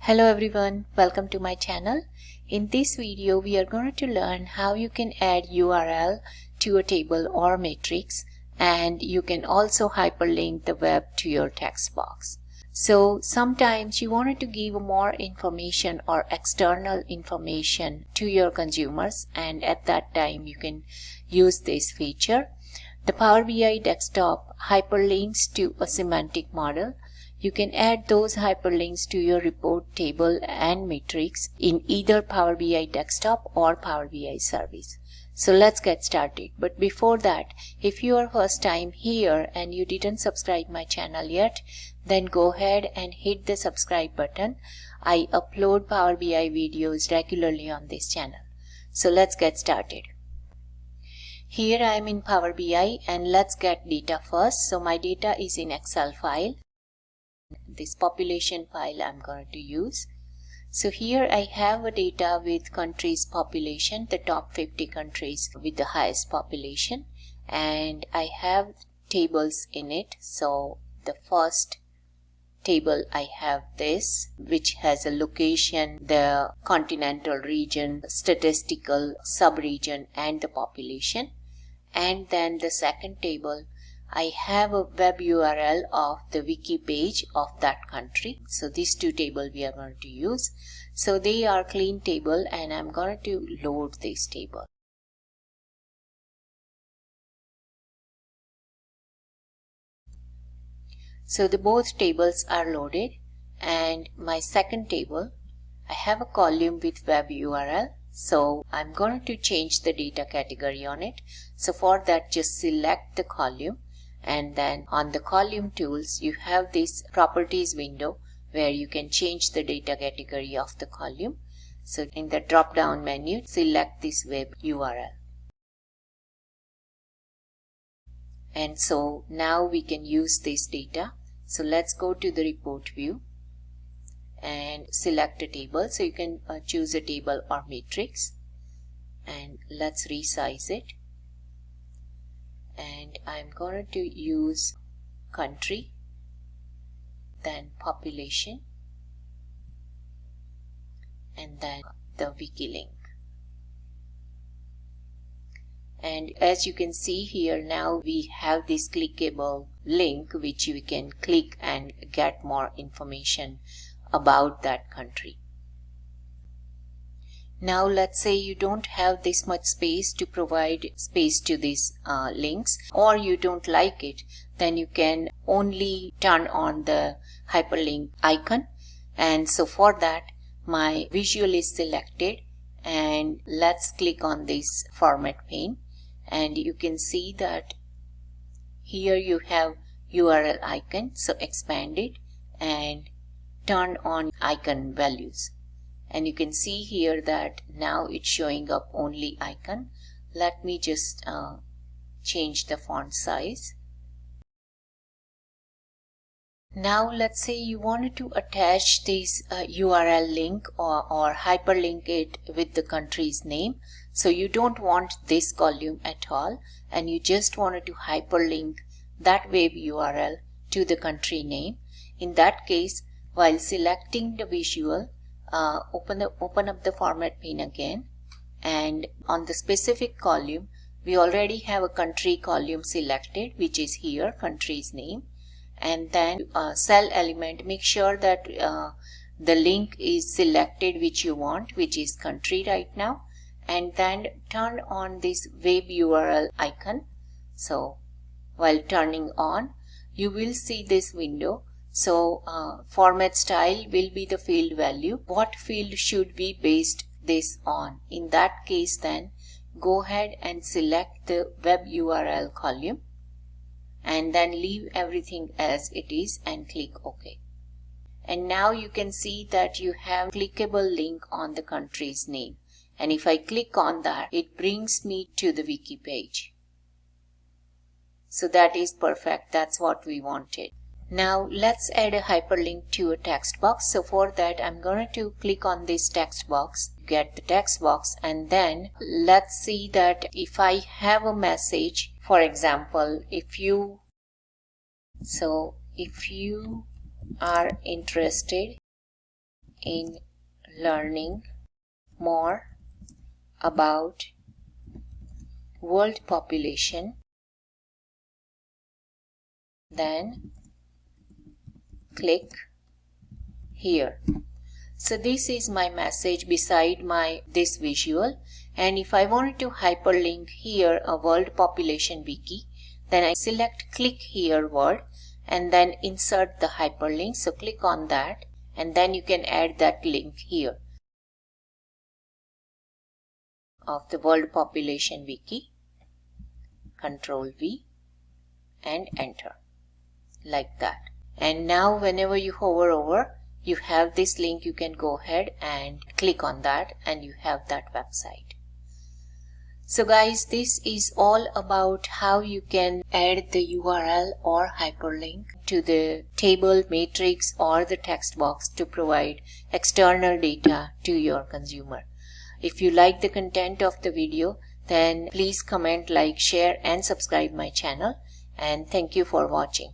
Hello everyone, welcome to my channel. In this video we are going to learn how you can add URL to a table or matrix, and you can also hyperlink the web to your text box. So sometimes you wanted to give more information or external information to your consumers, and at that time you can use this feature. The Power BI desktop hyperlinks to a semantic model. You can add those hyperlinks to your report, table and matrix in either Power BI desktop or Power BI service. So let's get started. But before that, if you are first time here and you didn't subscribe my channel yet, then go ahead and hit the subscribe button. I upload Power BI videos regularly on this channel. So let's get started. Here I am in Power BI and let's get data first. So my data is in Excel file. This population file I'm going to use. So here I have a data with countries population, the top 50 countries with the highest population, and I have tables in it. So the first table I have this, which has a location, the continental region, statistical sub-region and the population. And then the second table, I have a web URL of the wiki page of that country. So these two tables we are going to use. So they are clean table and I'm going to load this table. So the both tables are loaded, and my second table, I have a column with web URL. So I'm going to change the data category on it. So for that, just select the column. And then on the column tools, you have this properties window where you can change the data category of the column. So in the drop down menu, select this web URL. And so now we can use this data. So let's go to the report view and select a table. So you can choose a table or matrix, and let's resize it. And I'm going to use country, then population, and then the wiki link. And as you can see here, now we have this clickable link which we can click and get more information about that country. Now let's say you don't have this much space to provide space to these links, or you don't like it, then you can only turn on the hyperlink icon. And so for that, my visual is selected, and let's click on this format pane, and you can see that here you have URL icon. So expand it and turn on icon values. And you can see here that now it's showing up only icon. Let me just change the font size. Now let's say you wanted to attach this URL link or hyperlink it with the country's name. So you don't want this column at all, and you just wanted to hyperlink that web URL to the country name. In that case, while selecting the visual, open up the format pane again, and on the specific column we already have a country column selected, which is here, country's name. And then cell element, make sure that the link is selected which you want, which is country right now, and then turn on this web URL icon. So while turning on, you will see this window. So format style will be the field value. What field should we base this on? In that case, then go ahead and select the web URL column and then leave everything as it is and click OK. And now you can see that you have clickable link on the country's name. And if I click on that, it brings me to the wiki page. So that is perfect. That's what we wanted. Now let's add a hyperlink to a text box. So for that, I'm going to click on this text box, get the text box, and then let's see that if I have a message, for example, if you are interested in learning more about world population, then click here. So this is my message beside this visual, and if I wanted to hyperlink here a world population wiki, then I select click here word and then insert the hyperlink. So click on that and then you can add that link here of the world population wiki. Control V and enter like that. And now whenever you hover over, you have this link. You can go ahead and click on that and you have that website. So guys, this is all about how you can add the URL or hyperlink to the table, matrix or the text box to provide external data to your consumer. If you like the content of the video, then please comment, like, share and subscribe my channel, and thank you for watching.